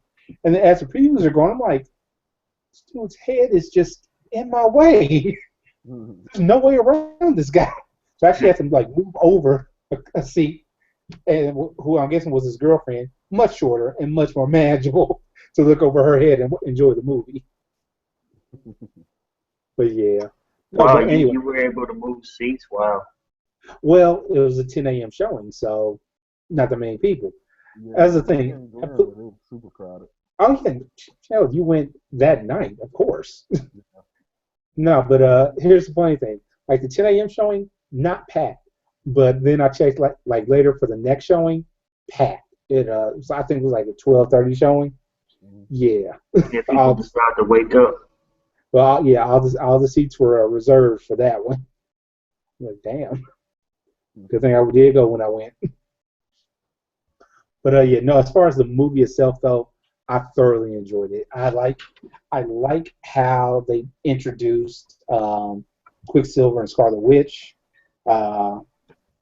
and then as the previews are going, I'm like, this dude's head is just in my way. Mhm. There's no way around this guy. So I actually had to like move over a seat, and who I'm guessing was his girlfriend, much shorter and much more manageable, to look over her head and enjoy the movie. But yeah. No, Wow, but you, anyway, you were able to move seats. Wow. well, it was a 10 a.m. showing, so not that many people. Yeah, That's the we thing. can't go in, but it was super crowded. Oh yeah, hell, you went that night, of course. Yeah. No, but here's the funny thing. Like the 10 a.m. showing, not packed. But then I checked like later for the next showing, packed. I think it was like a 12:30 showing. Mhm. Yeah, If people all decide to wake up, yeah, all the seats were reserved for that one. I'm like, damn, good thing I did go when I went. But yeah, no. As far as the movie itself, though, I thoroughly enjoyed it. I like how they introduced Quicksilver and Scarlet Witch. Uh,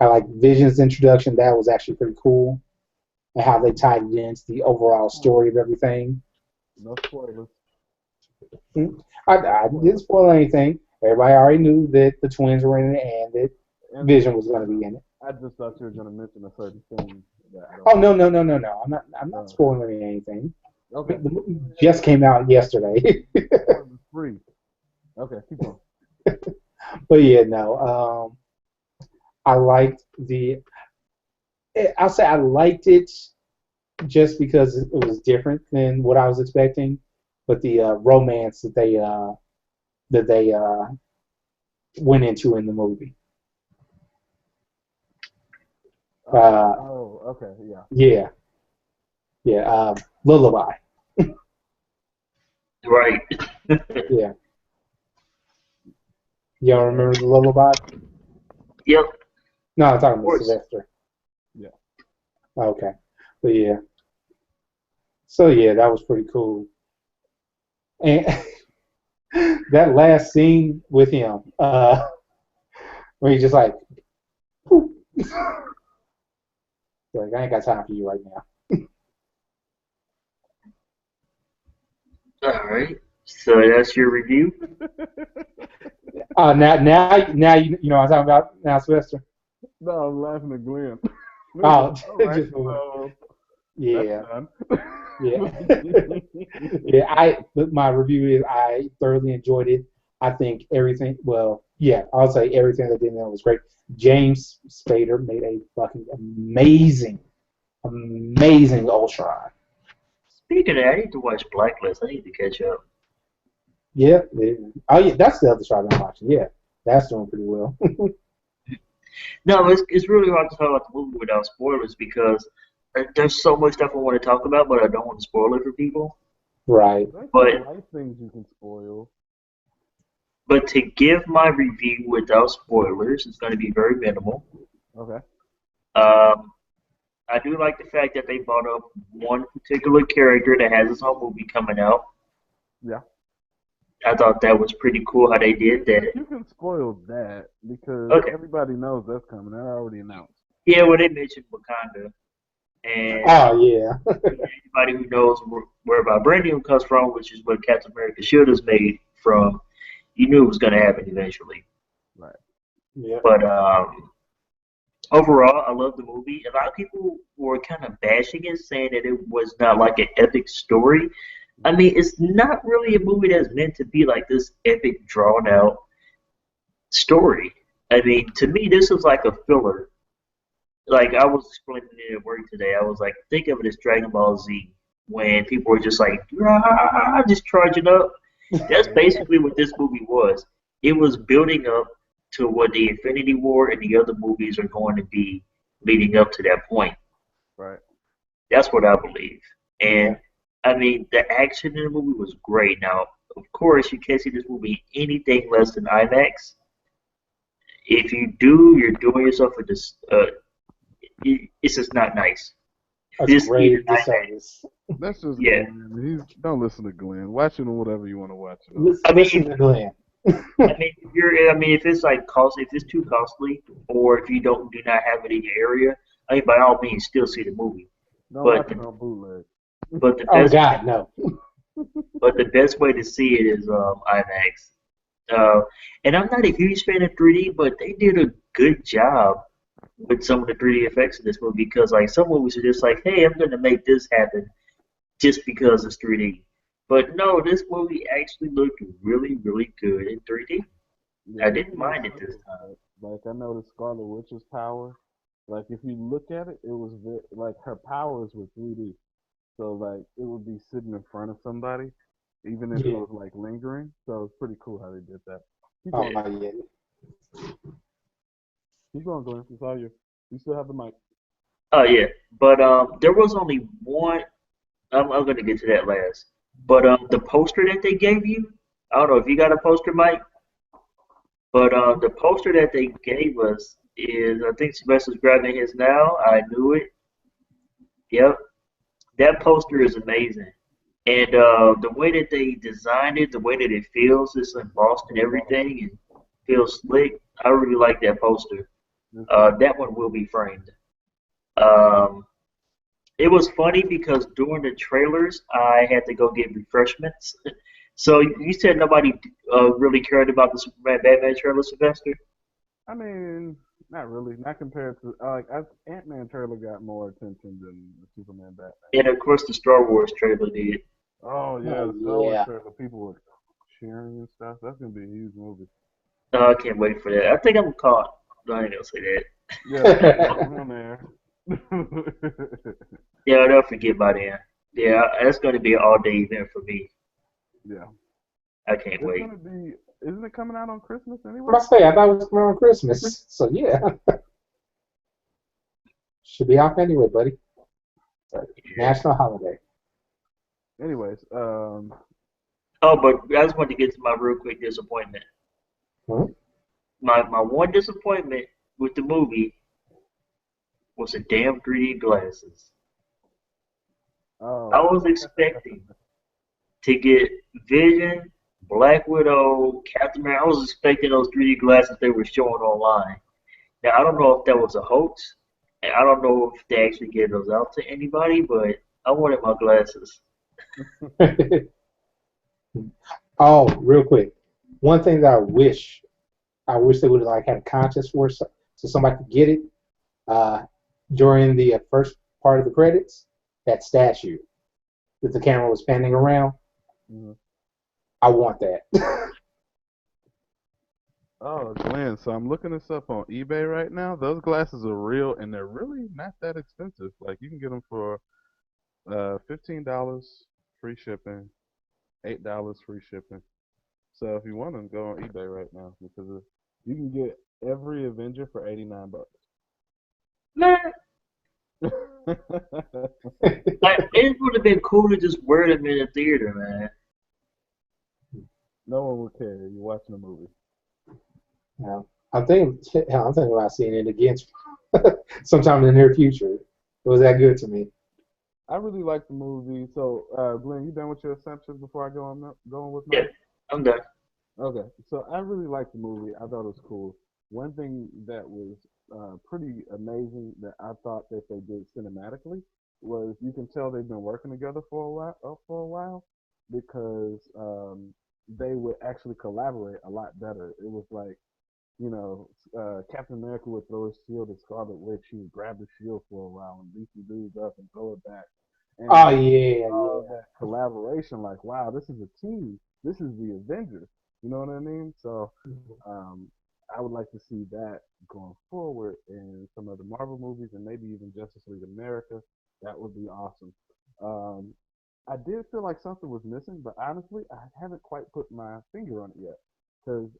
I like Vision's introduction. That was actually pretty cool, and how they tied it into the overall story of everything. No spoilers. Hmm. I didn't spoil anything. Everybody already knew that the twins were in it and that And Vision was going to be in it. I just thought you were gonna mention a certain thing that I Oh don't. no, no, no, no, no! I'm not Uh, spoiling anything. okay. The movie just came out yesterday. Spoilers free. Okay, keep going. But yeah, no. I liked the. I'll say I liked it just because it was different than what I was expecting. But the romance that they went into in the movie. Uh, Oh, okay, yeah. yeah, yeah. Lullaby. right? Yeah. Y'all Yeah, remember the lullaby? Yep, of No, I'm talking about course. Sylvester. yeah. Okay. But yeah. So yeah, that was pretty cool. And that last scene with him, where he's just like, "Poof." Like, I ain't got time for you right now. All right. So that's your review. Now you know what I'm talking about now, Sylvester. No, I'm laughing at Glenn. Oh, All right, just moving. so that's Yeah, done. yeah, yeah. But my review is I thoroughly enjoyed it. I think everything. Well, yeah, I'll say everything they did in there was great. James Spader made a fucking amazing Ultron. Speaking of that, I need to watch Blacklist. I need to catch up. Yeah, oh yeah, that's the other show I've been watching. Yeah, that's doing pretty well. No, it's really hard to talk about the movie without spoilers because there's so much stuff I want to talk about, but I don't want to spoil it for people. Right. There's some But light things you can spoil. but to give my review without spoilers, it's going to be very minimal. Okay. Um, I do like the fact that they brought up one particular character that has his own movie coming out. Yeah. I thought that was pretty cool how they did that. You can spoil that because Okay. everybody knows that's coming. That already announced. Yeah, when they mentioned Wakanda, Right. and Oh yeah. anybody who knows where vibranium comes from, which is what Captain America's shield is made from, you knew it was going to happen eventually. Right. Yeah. But overall, I love the movie. A lot of people were kind of bashing it, saying that it was not like an epic story. I mean, it's not really a movie that's meant to be like this epic, drawn out story. I mean, to me, this was like a filler. Like I was explaining it at work today. I was like, think of it as Dragon Ball Z when people were just like, "Rah," just charging up. That's basically what this movie was. It was building up to what the Infinity War and the other movies are going to be leading up to that point. Right. That's what I believe. Yeah. And I mean, the action in the movie was great. Now, of course, you can't see this movie anything less than IMAX. If you do, you're doing yourself a it's just not nice. A This needed grave IMAX. disservice. That's just Yeah. Glenn. Don't listen to Glenn. Watch it on whatever you want to watch it on. Listen, I listen mean, to Glenn. if it's like costly, if it's too costly, or if you do not have it in your area, I mean, by all means, still see the movie. Don't But watch it on bootleg. but the Oh best God, no. but the best way to see it is IMAX. Uh, and I'm not a huge fan of 3D, but they did a good job with some of the 3D effects in this movie because like some movies are just like, hey, I'm going to make this happen just because it's 3D. But no, this movie actually looked really, really good in 3D. Yeah, I this didn't makes mind it this sense. time. Like I noticed Scarlet Witch's power. Like if you look at it, it was like her powers were 3D. So like it would be sitting in front of somebody, even if it Yeah. was like lingering. So it's pretty cool how they did that. Keep Oh going. Yeah. yeah. Keep going, Glenn. It's all you. You still have the mic. Oh yeah, but there was only one. I'm gonna get to that last. But the poster that they gave you, I don't know if you got a poster, Mike. But the poster that they gave us is, I think Sylvester's grabbing his now. I knew it. Yep, that poster is amazing. And the way that they designed it, the way that it feels, it's embossed and everything, and feels slick. I really like that poster. It's pretty That one will be framed. Um, it was funny because during the trailers, I had to go get refreshments. So you said nobody really cared about the Superman Batman trailer, Sylvester, I mean, not really. Not compared to Ant Man trailer got more attention than the Superman Batman. and of course the Star Wars trailer did. Oh yeah, Oh the Star Wars yeah. trailer. People were cheering and stuff. That's gonna be a huge movie. I can't wait for that. I think I'm caught. No, I ain't gonna say that. Yeah, I'm on there. Yeah, I'll never forget by then. Yeah, that's going to be an all-day event for me. Yeah, I can't it's wait. gonna be. Isn't it coming out on Christmas What anyway? I say? I thought it was around Christmas. So yeah, should be off anyway, buddy. Yeah. National holiday. Anyways, Oh, but I just wanted to get to my real quick disappointment. Hmm? My one disappointment with the movie was the damn 3D glasses. I oh, was expecting to get Vision, Black Widow, Captain America. I was expecting those 3D glasses they were showing online. Now I don't know if that was a hoax, and I don't know if they actually gave those out to anybody, but I wanted my glasses. Oh, real quick. One thing that I wish they would have like had a contest for so somebody could get it uh, during the first part of the credits. That statue that the camera was panning around. mhm. I want that. Oh, Glenn. So I'm looking this up on eBay right now. Those glasses are real, and they're really not that expensive. Like you can get them for $15 free shipping, $8 free shipping. So if you want them, go on eBay right now because you can get every Avenger for 89 bucks. Man, it would have been cool to just wear them in the theater, man. No one would care. You're watching a movie. Now, I'm thinking about seeing it again sometime in the near future. It was that good to me. I really like the movie. So, Glenn, you done with your assumptions before I going with Yeah, mine? I'm done. Okay. So I really liked the movie. I thought it was cool. One thing that was pretty amazing that I thought that they did cinematically was you can tell they've been working together for a while because they would actually collaborate a lot better. It was like Captain America would throw his shield at Scarlet Witch. He would grab the shield for a while and beat the dudes up and throw it back. And Oh you yeah, saw yeah. that collaboration, like, wow, this is a team. This is the Avengers. You know what I mean? So um, I would like to see that going forward in some of the Marvel movies and maybe even Justice League America. That would be awesome. Um, I did feel like something was missing, but honestly, I haven't quite put my finger on it yet because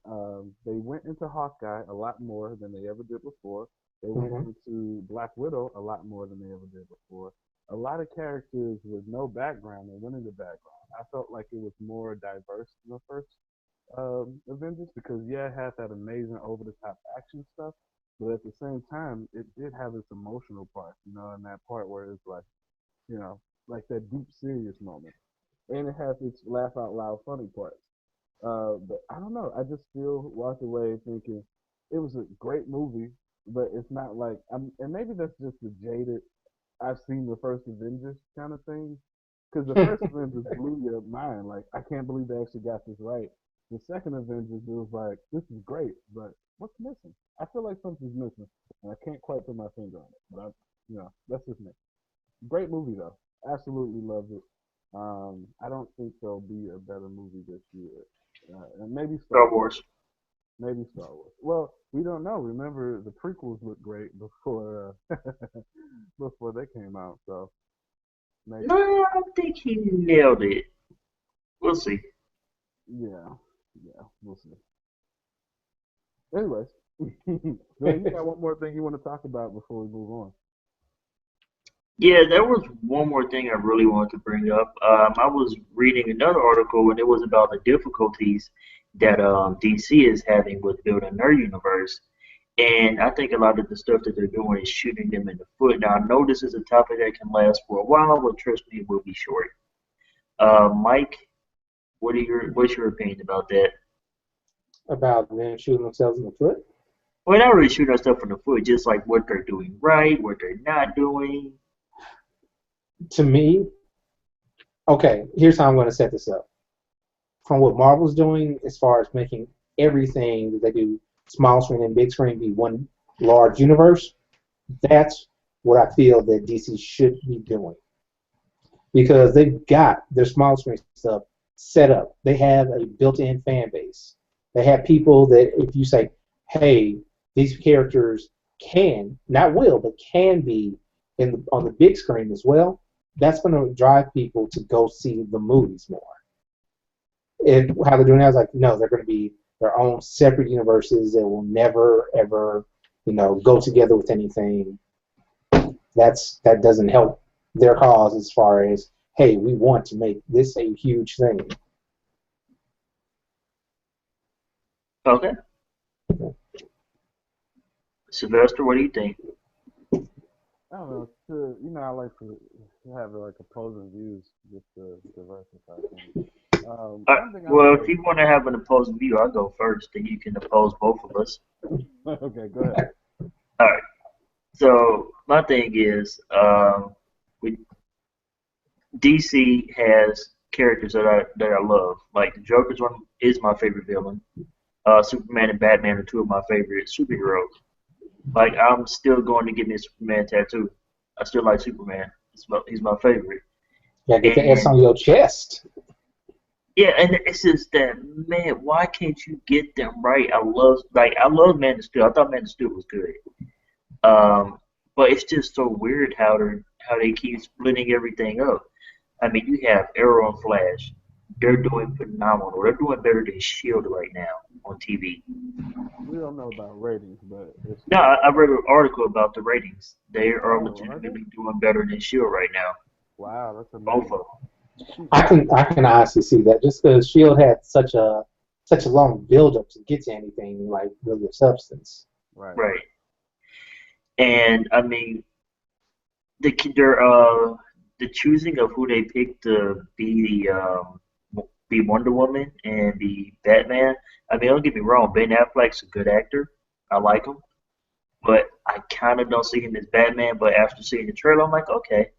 they went into Hawkeye a lot more than they ever did before. They went Hmm. into Black Widow a lot more than they ever did before. A lot of characters with no background, they went into background. I felt like it was more diverse than the first Avengers because yeah, it had that amazing over the top action stuff, but at the same time, it did have its emotional part, and that part where it's like, you know, like that deep serious moment, and it has its laugh out loud funny parts. But I don't know. I just still walked away thinking it was a great movie, but it's not like and maybe that's just the jaded. I've seen the first Avengers kind of thing, because the first Avengers blew your mind. Like I can't believe they actually got this right. The second Avengers, it was like this is great, but what's missing? I feel like something's missing, and I can't quite put my finger on it. But that's just me. Great movie though. Absolutely loved it. I don't think there'll be a better movie this year. And maybe Star Star Wars. Wars. Maybe Star Wars. Well, we don't know. Remember, the prequels looked great before before they came out. So maybe. No, I don't think he nailed it. We'll see. Yeah, yeah. We'll see. Anyways, Glenn, you got one more thing you want to talk about before we move on? Yeah, there was one more thing I really wanted to bring up. I was reading another article, and it was about the difficulties that DC is having with building their universe. And I think a lot of the stuff that they're doing is shooting them in the foot. Now, I know this is a topic that can last for a while, but trust me, it will be short. Mike, what's your opinion about that? About them shooting themselves in the foot. Well, not really shooting ourselves in the foot, just like what they're doing right, what they're not doing. To me, okay, here's how I'm going to set this up. From what Marvel's doing as far as making everything that they do, small screen and big screen, be one large universe, that's what I feel that DC should be doing. Because they've got their small screen stuff set up. They have a built-in fan base. They have people that if you say, hey, these characters can, not will, but can be on the big screen as well, that's going to drive people to go see the movies more. And how they're doing that is like, no, they're going to be their own separate universes that will never, ever, go together with anything. That doesn't help their cause as far as, hey, we want to make this a huge thing. Okay. Sylvester, what do you think? I don't know. I like to have like opposing views just to diversify things. One thing I Well, would if you want to have an opposing view, I'll go first, then you can oppose both of us. okay, go ahead. All right. So my thing is, with DC has characters that I love. Like the Joker's one is my favorite villain. Superman and Batman are two of my favorite superheroes. Like I'm still going to get me a Superman tattoo. I still like Superman. He's my favorite. Yeah, get the S And on your chest. yeah, and it's just that man, why can't you get them right? I love Man of Steel. I thought Man of Steel was good. But it's just so weird how they keep splitting everything up. I mean, you have Arrow and Flash. They're doing phenomenal. They're doing better than Shield right now on TV. We don't know about ratings, but it's No, I read an article about the ratings. They are oh, are they? legitimately doing better than Shield right now. Wow, that's Both of amazing. I can honestly see that just because Shield had such a long build up to get to anything like really of substance. Right. them. Right. And I mean, the their the choosing of who they picked to be Wonder Woman and be Batman. I mean, don't get me wrong, Ben Affleck's a good actor. I like him, but I kind of don't see him as Batman. But after seeing the trailer, I'm like, okay,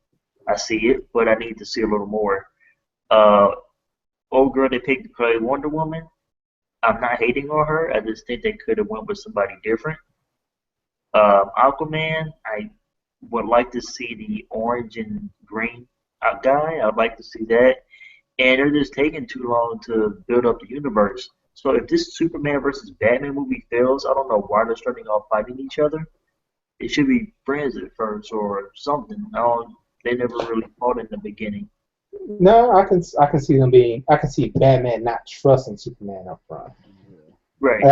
I see it, but I need to see a little more. Uh, Old girl they picked to play Wonder Woman. I'm not hating on her. I just think they could have went with somebody different. Aquaman, I would like to see the orange and green guy. I'd like to see that. And they're just taking too long to build up the universe. So if this Superman versus Batman movie fails, I don't know why they're starting off fighting each other. They should be friends at first or something. No, they never really fought in the beginning. No, I can see them being. I can see Batman not trusting Superman up front. Yeah. Right.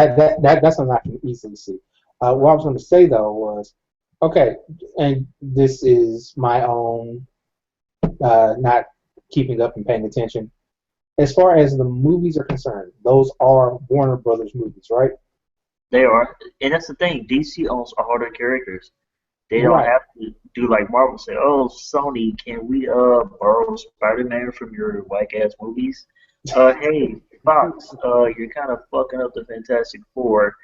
That's something I can easily see. What I was going to say though was, okay, and this is my own not keeping up and paying attention. As far as the movies are concerned, those are Warner Brothers movies, right? They are. And that's the thing. DC owns all their characters. They don't Right. have to do like Marvel say, "Oh, Sony, can we borrow Spider-Man from your whack ass movies?" Hey, Fox, you're kind of fucking up the Fantastic Four.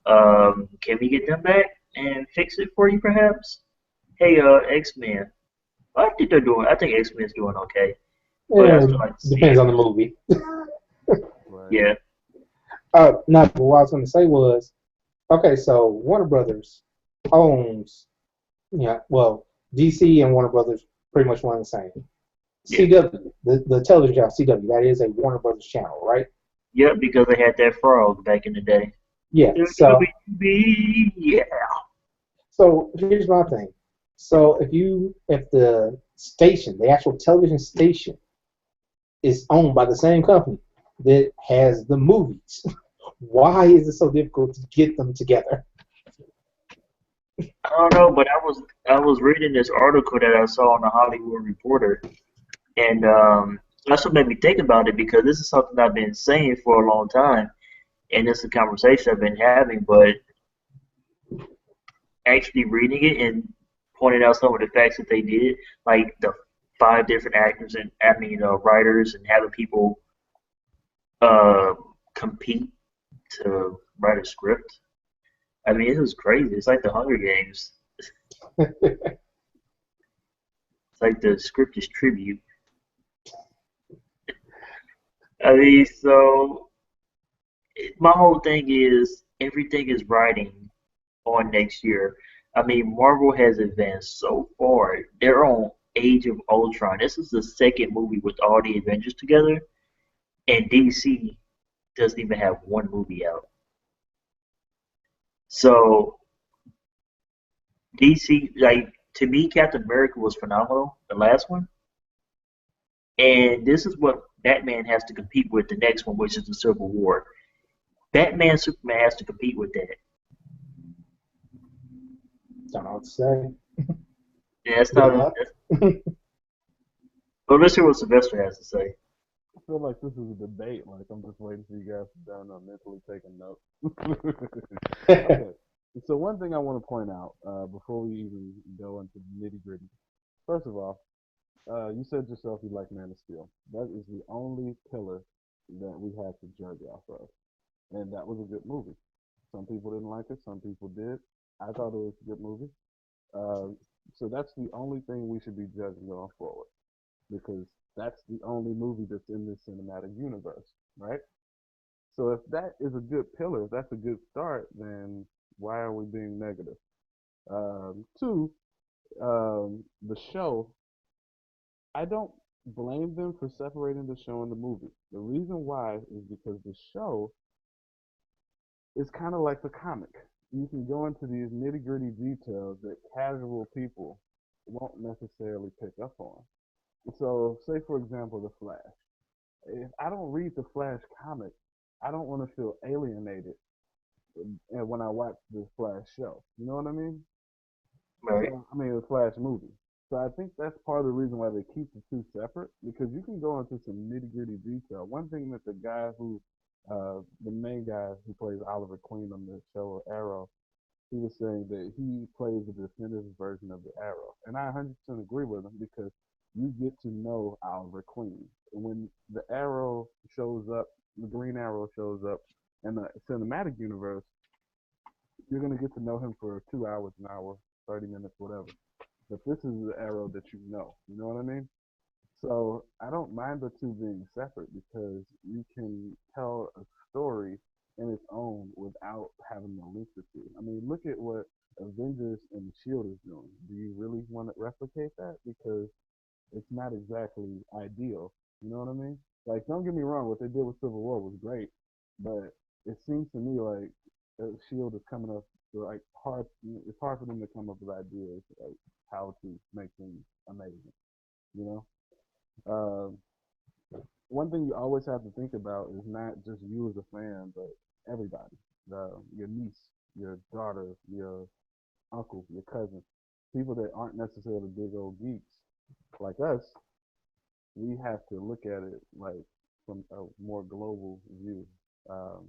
Can we get them back and fix it for you, perhaps? Hey, X-Men. I think they're doing. I think X-Men's doing okay, but I Yeah, still like to see depends it. on the movie. Right. Yeah, No, but what I was going to say was, okay, so Warner Brothers owns, well, DC and Warner Brothers pretty much one and the same. yeah, CW, the television channel CW, that is a Warner Brothers channel, right? yeah, because they had that frog back in the day. Yeah. WWE, yeah. So here's my thing. So if the station, the actual television station, is owned by the same company that has the movies, why is it so difficult to get them together? I don't know, but I was reading this article that I saw on the Hollywood Reporter, and that's what made me think about it because this is something I've been saying for a long time, and it's a conversation I've been having. But actually reading it and pointing out some of the facts that they did, like the five different actors and writers, and having people uh, compete to write a script. I mean, it was crazy. It's like the Hunger Games. It's like the script is tribute. I mean, so my whole thing is everything is writing on next year. I mean, Marvel has advanced so far. They're on Age of Ultron. This is the second movie with all the Avengers together, and DC doesn't even have one movie out. So DC, like to me, Captain America was phenomenal, the last one, and this is what Batman has to compete with the next one, which is the Civil War. Batman Superman has to compete with that. Don't know what to say. Yeah, that's Good not. luck. But let's hear what Sylvester has to say. I feel like this is a debate. Like I'm just waiting for you guys to down on mentally taking notes. Okay. So one thing I want to point out before we even go into the nitty gritty. First of all, you said yourself you like Man of Steel. That is the only pillar that we had to judge off of, and that was a good movie. Some people didn't like it. Some people did. I thought it was a good movie. Uh, so that's the only thing we should be judging going forward because that's the only movie that's in this cinematic universe, right? So if that is a good pillar, if that's a good start, then why are we being negative? Two, the show, I don't blame them for separating the show and the movie. The reason why is because the show is kind of like the comic. You can go into these nitty gritty details that casual people won't necessarily pick up on. So, say for example, The Flash. If I don't read the Flash comic, I don't want to feel alienated when I watch the Flash show. You know what I mean? Right. So I mean the Flash movie. So I think that's part of the reason why they keep the two separate because you can go into some nitty gritty detail. One thing that the main guy who plays Oliver Queen on the show Arrow, he was saying that he plays a definitive version of the Arrow, and I 100% agree with him because you get to know Oliver Queen. And when the Arrow shows up, the Green Arrow shows up in the cinematic universe, you're gonna get to know him for 2 hours, an hour, 30 minutes, whatever. But this is the Arrow that you know. You know what I mean? So I don't mind the two being separate because you can tell a story in its own without having to link the two. I mean, look at what Avengers and the Shield is doing. Do you really want to replicate that? Because it's not exactly ideal. You know what I mean? Like, don't get me wrong, what they did with Civil War was great, but it seems to me like Shield is coming up like hard. It's hard for them to come up with ideas like how to make things amazing. You know. One thing you always have to think about is not just you as a fan, but everybody. Your niece, your daughter, your uncle, your cousin, people that aren't necessarily big old geeks like us. We have to look at it like from a more global view. Um,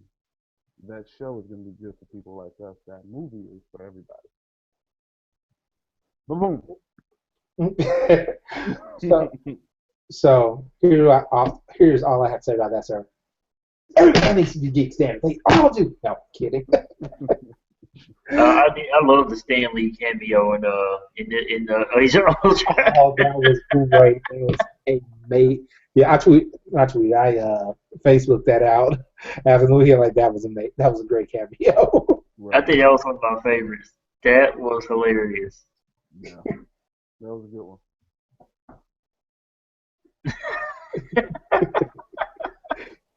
that show is going to be good for people like us. That movie is for everybody. Boom. so, so here's all I have to say about that, sir. Everybody needs to be geeks, damn it. They all do. No, kidding. I love the Stan Lee cameo in the Age of Ultron. Oh, that was great. It was amazing. Yeah, I Facebook that out after the movie. Like that was amazing. That was a great cameo. I Right. think that was one of my favorites. That was hilarious. Yeah. That was a good one.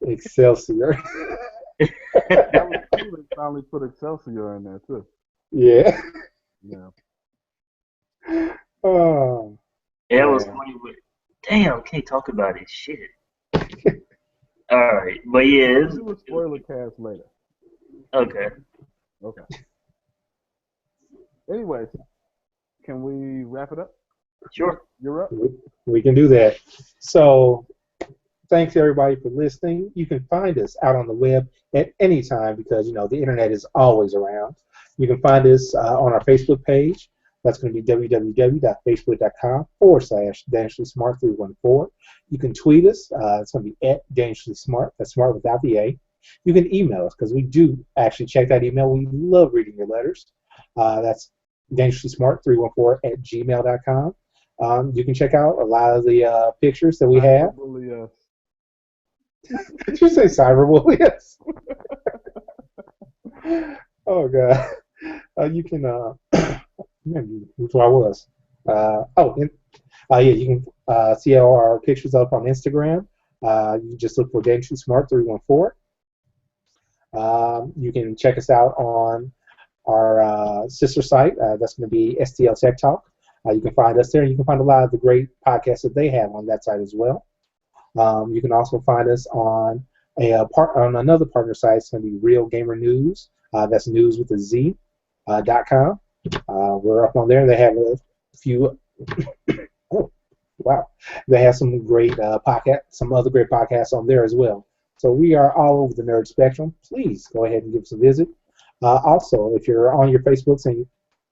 Excelsior. That was cool. They finally put Excelsior in there too. Yeah. Yeah. Oh That was man. funny. But damn, can't talk about it. Shit. All right, but yeah, We'll do a spoiler cast later. okay. Okay. Anyways, can we wrap it up? Sure. You're up. We can do that. So thanks everybody for listening. You can find us out on the web at any time because the internet is always around. You can find us on our Facebook page. That's going to be www.facebook.com/DangerouslySmart314. You can tweet us. It's going to be at DangerouslySmart. That's smart without the A. You can email us because we do actually check that email. We love reading your letters. That's DangerouslySmart314@gmail.com. You can check out a lot of the pictures that we have. Cyberbully us. Did you say cyberbully? Yes. Oh god. You can maybe which one I was. Yeah, you can see our pictures up on Instagram. You can just look for DangerouslySmart314. You can check us out on our sister site. That's going to be STL Tech Talk. You can find us there. And you can find a lot of the great podcasts that they have on that site as well. You can also find us on on another partner site. It's going to be Real Gamer News. That's news with a Z. .com. We're up on there. They have a few. Oh, wow! They have some great some other great podcasts on there as well. So we are all over the nerd spectrum. Please go ahead and give us a visit. Also, if you're on your Facebooks and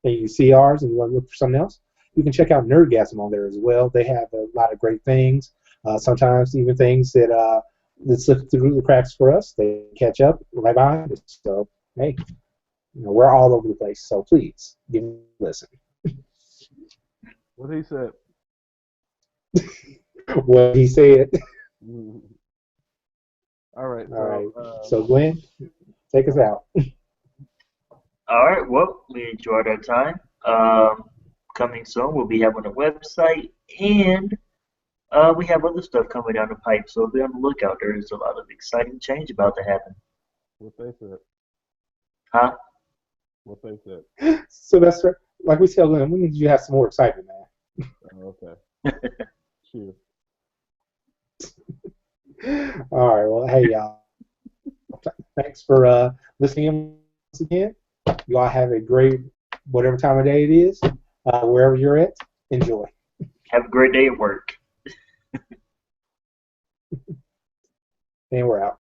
you see ours and you want to look for something else, you can check out Nerdgasm on there as well. They have a lot of great things. Sometimes even things that slip through the cracks for us. They catch up right behind us. So hey, we're all over the place. So please give me a listen. What he said. What he said. All right. All right. So Glenn, take us out. All right. Well, we enjoyed our time. Coming soon, we'll be having a website, and we have other stuff coming down the pipe. So be on the lookout. There is a lot of exciting change about to happen. What they said. Huh? What they said. So that's right. Like we said, Glenn, we need you to have some more excitement, man. Oh, okay. Cheers. All right. Well, hey, y'all. Thanks for listening once again. You all have a great whatever time of day it is, wherever you're at. Enjoy. Have a great day at work. And we're out.